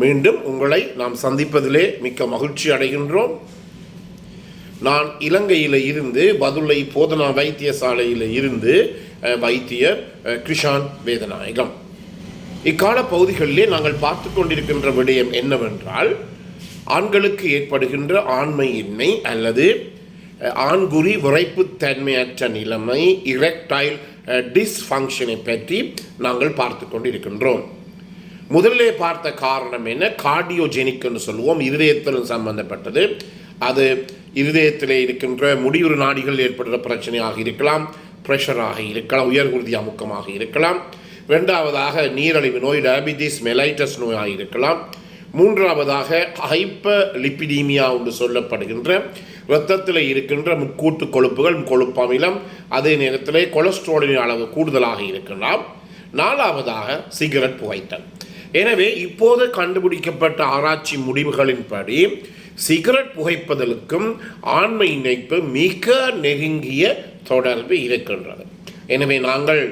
மீண்டும் உங்களை நாம் சந்திப்பதிலே மிக்க மகிழ்ச்சி அடைகின்றோம். நான் இலங்கையில் இருந்து பதுளை போதனா வைத்தியசாலையில் இருந்து வைத்தியர் கிருஷான் வேதநாயகம். இக்கால பகுதிகளிலே நாங்கள் பார்த்து கொண்டிருக்கின்ற விடயம் என்னவென்றால், ஆண்களுக்கு ஏற்படுகின்ற ஆண்மையின்மை அல்லது ஆண்குறி விரைப்புத்தன்மையற்ற நிலைமை, இரெக்டைல் டிஸ்ஃபங்க்ஷனை பற்றி நாங்கள் பார்த்து கொண்டிருக்கின்றோம். முதல்ல பார்த்த காரணம் என்ன? கார்டியோஜெனிக்னு சொல்லுவோம், இருதயத்துடன் சம்பந்தப்பட்டது. அது இருதயத்தில் இருக்கின்ற முடிவுறு நாடிகள் ஏற்படுகிற பிரச்சனையாக இருக்கலாம், ப்ரெஷராக இருக்கலாம், உயர்குருதி அமுக்கமாக இருக்கலாம். இரண்டாவதாக நீரழிவு நோய், டயபிட்டிஸ் மெலைட்டஸ் நோயாக இருக்கலாம். மூன்றாவதாக ஹைப்பர் லிப்பிடீமியா என்று சொல்லப்படுகின்ற இரத்தத்தில் இருக்கின்ற முக்கூட்டு கொழுப்புகள், கொழுப்பமிலம், அதே நேரத்தில் கொலஸ்ட்ராலின் அளவு கூடுதலாக இருக்கலாம். நாலாவதாக சிகரெட் புகைத்தல். எனவே இப்போது கண்டுபிடிக்கப்பட்ட ஆராய்ச்சி முடிவுகளின்படி சிகரெட் புகைப்பதற்கும் ஆண்மை இணைப்பு மிக நெருங்கிய தொடர்பு இருக்கின்றது. எனவே நாங்கள்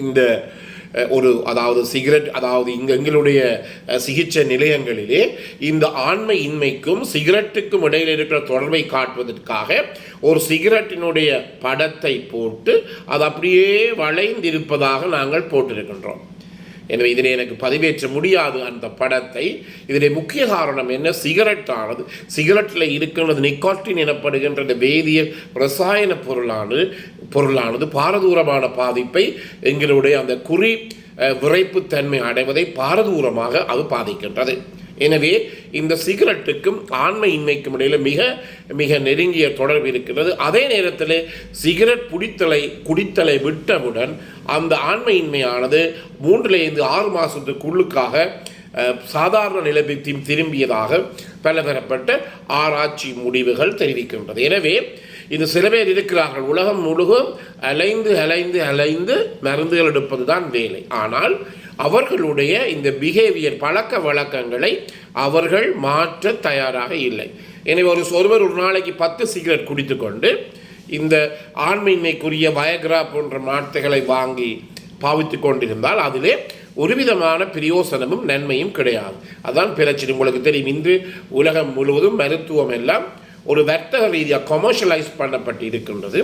இந்த சிகரெட் எங்களுடைய சிகிச்சை நிலையங்களிலே இந்த ஆண்மை இன்மைக்கும் சிகரெட்டுக்கும் இடையில் இருக்கிற தொடர்பை காட்டுவதற்காக ஒரு சிகரெட்டினுடைய படத்தை போட்டு அது அப்படியே வளைந்திருப்பதாக நாங்கள் போட்டிருக்கின்றோம். எனவே இதில் எனக்கு பதிவேற்ற முடியாது அந்த படத்தை. இதில் முக்கிய காரணம் என்ன? சிகரெட்டில் இருக்கின்றது நிக்கோட்டின் எனப்படுகின்ற வேதியியல் ரசாயன பொருளானது பாரதூரமான பாதிப்பை எங்களுடைய அந்த குறி விரைப்புத்தன்மை அடைவதை பாரதூரமாக அது பாதிக்கின்றது. எனவே இந்த சிகரெட்டுக்கும் ஆண்மை இன்மைக்கும் இடையில் மிக மிக நெருங்கிய தொடர்பு இருக்கிறது. அதே நேரத்தில் சிகரெட் குடித்தலை விட்டவுடன் அந்த ஆண்மை இன்மையானது 3-6 மாதத்துக்குள்ளுக்காக சாதாரண நிலைக்கு திரும்பியதாக பலதரப்பட்ட ஆராய்ச்சி முடிவுகள் தெரிவிக்கின்றது. எனவே இது சில பேர் இருக்கிறார்கள், உலகம் முழுவதும் அலைந்து மருந்துகள் எடுப்பது தான் வேலை. ஆனால் அவர்களுடைய இந்த பிஹேவியர், பழக்க வழக்கங்களை அவர்கள் மாற்ற தயாராக இல்லை. எனவே ஒருவர் ஒரு நாளைக்கு 10 சிகரெட் குடித்து கொண்டு இந்த ஆண்மையின்மைக்குரிய வயக்ரா போன்ற மாட்டைகளை வாங்கி பாவித்து கொண்டிருந்தால் அதிலே ஒரு விதமான பிரயோசனமும் நன்மையும் கிடையாது. அதான் பிரச்சனை. உங்களுக்கு தெரியும், இன்று உலகம் முழுவதும் மருத்துவம் எல்லாம் ஒரு வர்த்தக ரீதியாக கமர்ஷியலைஸ் பண்ணப்பட்டு இருக்கின்றது.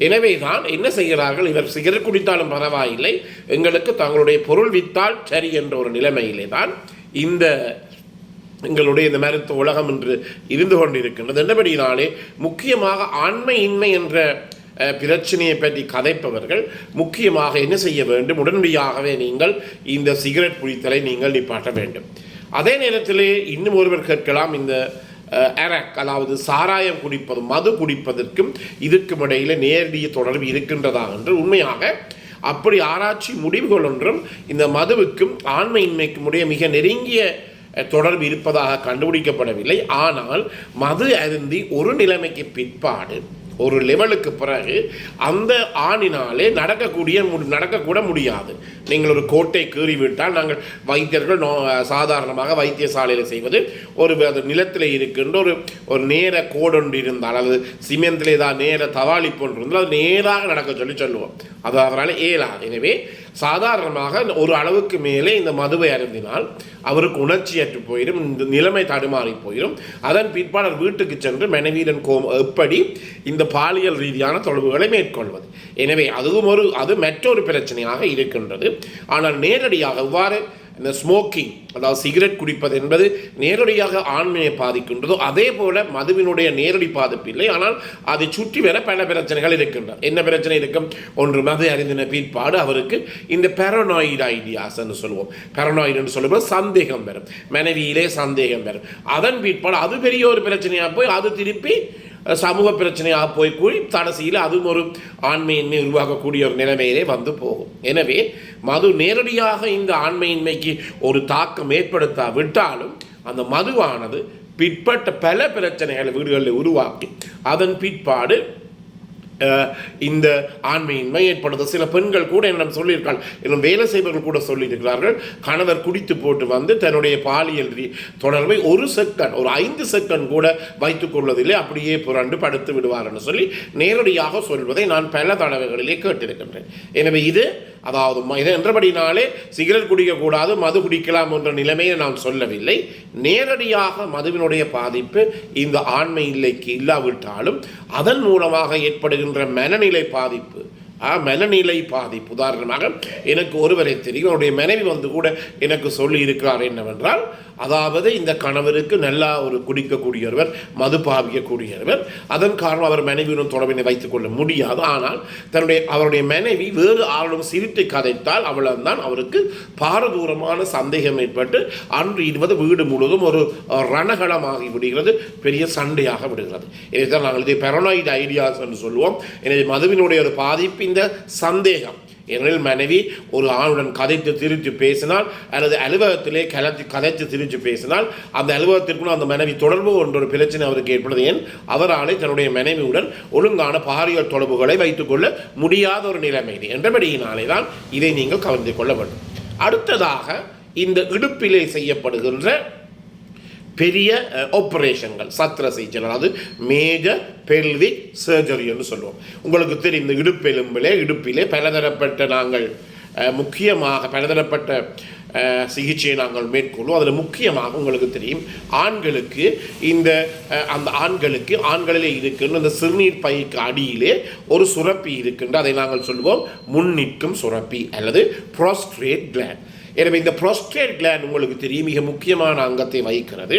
எனவே தான் என்ன செய்கிறார்கள், இவர் சிகரெட் குடித்தாலும் பரவாயில்லை, எங்களுக்கு தங்களுடைய பொருள் வித்தால் சரி என்ற ஒரு நிலைமையிலே தான் எங்களுடைய இந்த மருத்துவ உலகம் என்று இருந்து கொண்டிருக்கின்றது. என்றபடினாலே முக்கியமாக ஆண்மை இன்மை என்ற பிரச்சனையை பற்றி கதைப்பவர்கள் முக்கியமாக என்ன செய்ய வேண்டும்? உடனடியாகவே நீங்கள் இந்த சிகரெட் குடித்தலை நீங்கள் நிப்பாட்ட வேண்டும். அதே நேரத்திலே இன்னும் ஒருவர் கேட்கலாம், இந்த அரக் அதாவது சாராயம் குடிப்பதும் மது குடிப்பதற்கும் இதுக்கும் இடையில் நேரடிய தொடர்பு இருக்கின்றதா என்று. உண்மையாக அப்படி ஆராய்ச்சி முடிவுகள் ஒன்றும் இந்த மதுவுக்கும் ஆண்மையின்மைக்கும் உடைய மிக நெருங்கிய தொடர்பு இருப்பதாக கண்டுபிடிக்கப்படவில்லை. ஆனால் மது அருந்தி ஒரு நிலைமைக்கு பிற்பாடு, ஒரு லெவலுக்கு பிறகு அந்த ஆணினாலே நடக்கக்கூட முடியாது. நீங்கள் ஒரு கோட்டை கீறிவிட்டால், நாங்கள் வைத்தியர்கள் சாதாரணமாக வைத்தியசாலையில் செய்வது ஒரு நிலத்தில் இருக்கின்ற ஒரு நேர கோடொன்று இருந்தால், அல்லது சிமெண்ட்லே தான் நேர தவாளி போன்று இருந்தால் அது நேராக நடக்க சொல்லுவோம். அது அவரால் இயலாது. எனவே சாதாரணமாக ஒரு அளவுக்கு மேலே இந்த மதுவை அருந்தினால் அவருக்கு உணர்ச்சியற்று போயிடும், இந்த நிலைமை தடுமாறி போயிடும். அதன் பிற்பாடு வீட்டுக்கு சென்று மனைவியுடன் எப்படி இந்த பாலியல் ரீதியான தொடர்புகளை மேற்கொள்வது. எனவே அது மற்றொரு பிரச்சனையாக இருக்கின்றது. ஆனால் நேரடியாக இவ்வாறு இந்த ஸ்மோக்கிங், அதாவது சிகரெட் குடிப்பது என்பது நேரடியாக ஆண்மையை பாதிக்கின்றதோ அதே போல மதுவினுடைய நேரடி பாதிப்பு இல்லை. ஆனால் அதை சுற்றி வர பல பிரச்சனைகள் இருக்கின்றன. என்ன பிரச்சனை இருக்கும்? ஒன்று, மது அறிந்தின பிற்பாடு அவருக்கு இந்த பேரனாய்டு ஐடியாஸ் என்று சொல்லுவோம். பேரனாய்டு என்று சொல்லும்போது சந்தேகம் வரும், மனைவியிலே சந்தேகம் வரும். அதன் பிற்பாடு அது பெரிய ஒரு பிரச்சனையாக போய் அது திருப்பி சமூக பிரச்சனையாக போய் கூறி கடைசியில் அதுவும் ஒரு ஆண்மையின்மை உருவாக்கக்கூடிய ஒரு நிலைமையிலே வந்து போகும். எனவே மது நேரடியாக இந்த ஆண்மையின்மைக்கு ஒரு தாக்கம் ஏற்படுத்தாவிட்டாலும் அந்த மதுவானது பிற்பட்ட பல பிரச்சனைகளை வீடுகளில் உருவாக்கி அதன் பிற்பாடு இந்த ஆண்மையின்மை ஏற்படுது. சில பெண்கள் கூட என்னிடம் சொல்லியிருக்காள், இன்னும் வேலை செய்பவர்கள் கூட சொல்லியிருக்கிறார்கள், கணவர் குடித்து போட்டு வந்து தன்னுடைய பாலியல் தொடர்பை ஒரு 5 செகண்ட் கூட வைத்துக் கொள்வதில்லை, அப்படியே புரண்டு படுத்து விடுவார் என்று சொல்லி நேரடியாக சொல்வதை நான் பல தடவைகளிலே கேட்டிருக்கின்றேன். எனவே இது அதாவது இதை என்றபடினாலே சிகரெட் குடிக்கக்கூடாது, மது குடிக்கலாம் என்ற நிலைமையை நான் சொல்லவில்லை. நேரடியாக மதுவினுடைய பாதிப்பு இந்த ஆண்மை இல்லைக்கு இல்லாவிட்டாலும் அதன் மூலமாக ஏற்படுகின்ற மனநிலை பாதிப்பு, உதாரணமாக எனக்கு ஒருவரை தெரியும், அவருடைய மனைவி வந்து கூட எனக்கு சொல்லி இருக்கிறார் என்னவென்றால், அதாவது இந்த கணவருக்கு நல்லா ஒரு குடிக்கக்கூடியவர், மது பாவிக்கக்கூடியவர், அதன் காரணம் அவர் மனைவியுடன் தொடர்பினை வைத்துக் கொள்ள முடியாது. ஆனால் அவருடைய மனைவி வேறு ஆளும் சிரித்து கதைத்தால் அவ்வளவுதான் அவருக்கு பாரதூரமான சந்தேகம் ஏற்பட்டு அன்று 20 வீடு முழுவதும் ஒரு ரணகலமாகி விடுகிறது, பெரிய சண்டையாக விடுகிறது. இதைத்தான் நாங்கள் இதை பெரனாய்டு ஐடியாஸ் என்று சொல்லுவோம். எனவே மதுவினுடைய ஒரு பாதிப்பு இந்த சந்தேகம். ஏனெனில் மனைவி ஒரு ஆணுடன் கதைத்து திரித்து பேசினால் அல்லது அலுவலகத்திலே கதைத்து திரித்து பேசினால் அந்த அலுவலகத்திற்குள்ள அந்த மனைவி தொடர்பு என்ற ஒரு பிரச்சனை அவருக்கு ஏற்படுது. ஏன் அவராலே தன்னுடைய மனைவியுடன் ஒழுங்கான பாலியல் தொடர்புகளை வைத்துக் கொள்ள முடியாத ஒரு நிலைமை என்றபடியினாலே தான் இதை நீங்கள் கவனித்துக் கொள்ள வேண்டும். அடுத்ததாக இந்த இடுப்பிலே செய்யப்படுகின்ற பெரிய ஆப்ரேஷன்கள், சத்திர சிகிச்சை, அதாவது மேஜர் பெல்விக் சர்ஜரி என்று சொல்லுவோம். உங்களுக்கு தெரியும், இந்த இடுப்பிலே பலதரப்பட்ட நாங்கள் முக்கியமாக பலதரப்பட்ட சிகிச்சையை நாங்கள் மேற்கொள்வோம். அதில் முக்கியமாக உங்களுக்கு தெரியும், ஆண்களுக்கு ஆண்களிலே இருக்கின்ற இந்த சிறுநீர் பைக்கு அடியிலே ஒரு சுரப்பி இருக்கின்ற, அதை நாங்கள் சொல்லுவோம் முன்னிற்கும் சுரப்பி அல்லது ப்ரோஸ்ட்ரேட் கிளாண்ட். எனவே இந்த ப்ரோஸ்டேட் கிளாண்ட் உங்களுக்கு தெரியும் மிக முக்கியமான அங்கத்தை வகிக்கிறது.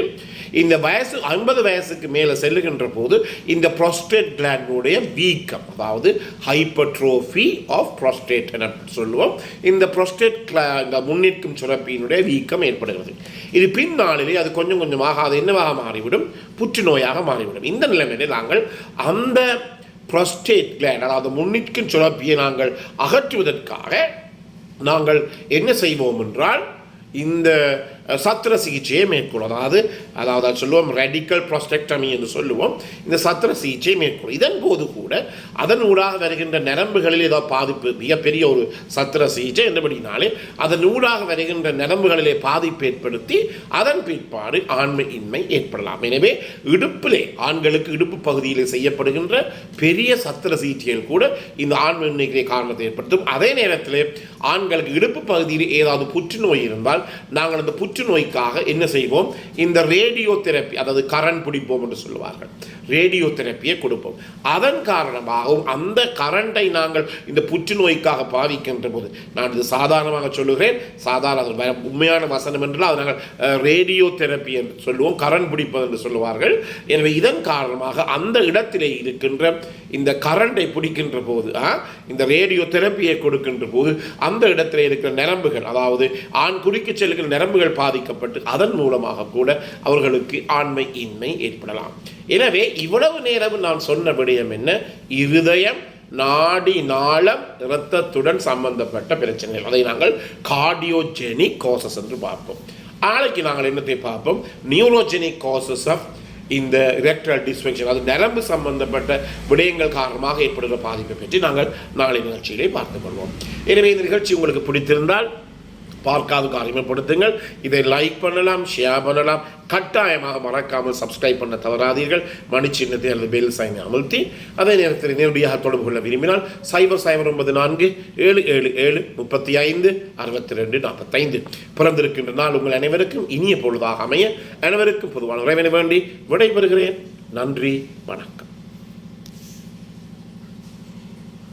இந்த 50 வயசுக்கு மேலே செல்லுகின்ற போது இந்த ப்ரோஸ்டேட் கிளாண்டுடைய வீக்கம், அதாவது ஹைப்பர்ட்ரோஃபி ஆஃப் ப்ரோஸ்டேட் என சொல்லுவோம், இந்த ப்ரோஸ்டேட் இந்த முன்னிற்கும் சுரப்பியினுடைய வீக்கம் ஏற்படுகிறது. இது பின்னாளிலே அது கொஞ்சம் கொஞ்சமாக அது என்னவாக மாறிவிடும், புற்றுநோயாக மாறிவிடும். இந்த நிலைமையிலே நாங்கள் அந்த ப்ரோஸ்டேட் கிளாண்ட், அதாவது முன்னிற்கும் சுரப்பியை நாங்கள் அகற்றுவதற்காக நாங்கள் என்ன செய்வோம் என்றால் இந்த சத்திர சிகிச்சையை மேற்கொள்ளும். அதாவது சொல்லுவோம் ரெடிக்கல் ப்ரோஸ்டெக்டமி என்று சொல்லுவோம். இந்த சத்திர சிகிச்சையை மேற்கொள்ளும். இதன் போது கூட அதன் ஊடாக வருகின்ற நரம்புகளில் ஏதாவது பாதிப்பு, மிகப்பெரிய ஒரு சத்திர சிகிச்சை என்றபடினாலே அதன் ஊடாக வருகின்ற நரம்புகளிலே பாதிப்பு ஏற்படுத்தி அதன் பிற்பாடு ஆண்மை இன்மை ஏற்படலாம். எனவே இடுப்பிலே, ஆண்களுக்கு இடுப்பு பகுதியிலே செய்யப்படுகின்ற பெரிய சத்திர சிகிச்சைகள் கூட இந்த ஆண்மை இன்மைக்கு காரணத்தை ஏற்படுத்தும். அதே நேரத்தில் ஆண்களுக்கு இடுப்பு பகுதியில் ஏதாவது புற்றுநோய் இருந்தால் நாங்கள் அந்த புற்றுநோய்க்காக என்ன செய்வோம், இந்த ரேடியோ தெரப்பி, அதாவது கரண்ட் பிடிப்போம் என்று சொல்லுவார்கள், ரேடியோ தெரப்பியை கொடுப்போம். அதன் காரணமாகவும் அந்த கரண்டை நாங்கள் இந்த புற்றுநோய்க்காக பாவிக்கின்ற போது, நான் இது சாதாரணமாக சொல்லுகிறேன், சாதாரண உண்மையான வசனம் என்றால் அதை நாங்கள் ரேடியோ தெரப்பி என்று சொல்லுவோம், கரண்ட் பிடிப்பது என்று சொல்லுவார்கள். எனவே இதன் காரணமாக அந்த இடத்திலே இருக்கின்ற இந்த கரண்டை பிடிக்கின்ற போது, இந்த ரேடியோ தெரப்பியை கொடுக்கின்ற போது அந்த இடத்திலே இருக்கிற நரம்புகள், அதாவது ஆண் குறிக்க செல்லுகிற நரம்புகள் பாதிக்கப்பட்டு அதன் மூலமாக கூட அவர்களுக்கு ஆண்மை இன்மை ஏற்படலாம். எனவே இவ்வளவு நேரம் நான் சொன்ன விடயம் என்ன, இருதயம், நாடி, நாளம், இரத்தத்துடன் சம்பந்தப்பட்ட பிரச்சனைகள், அதை நாங்கள் கார்டியோஜெனிக் காசஸ் என்று பார்ப்போம். நாளைக்கு நாங்கள் என்னத்தை பார்ப்போம், நியூரோஜெனிக் காசஸ் ஆஃப் இந்த எரெக்டல் டிஸ்ஃபங்க்ஷன், அது நரம்பு சம்பந்தப்பட்ட விடயங்கள் காரணமாக ஏற்படுகிற பாதிப்பை பற்றி நாங்கள் நாளை நிகழ்ச்சியிலே பார்த்துக் கொள்வோம். எனவே இந்த நிகழ்ச்சி உங்களுக்கு பிடித்திருந்தால் பார்க்காத அறிமுகப்படுத்துங்கள். இதை லைக் பண்ணலாம், ஷேர் பண்ணலாம், கட்டாயமாக மறக்காமல் சப்ஸ்கிரைப் பண்ண தவறாதீர்கள். மணிச்சின்னத்தை அல்லது பெல் சைனை அமர்த்தி அதே நேரத்தில் நேரடியாக தொடர்பு கொள்ள விரும்பினால் 0094-7735-62-45 பிறந்திருக்கின்ற நாள் உங்கள் அனைவருக்கும் இனிய பொழுதாக அமைய அனைவருக்கும் பொதுவான உறவினை வேண்டி விடைபெறுகிறேன். நன்றி, வணக்கம்.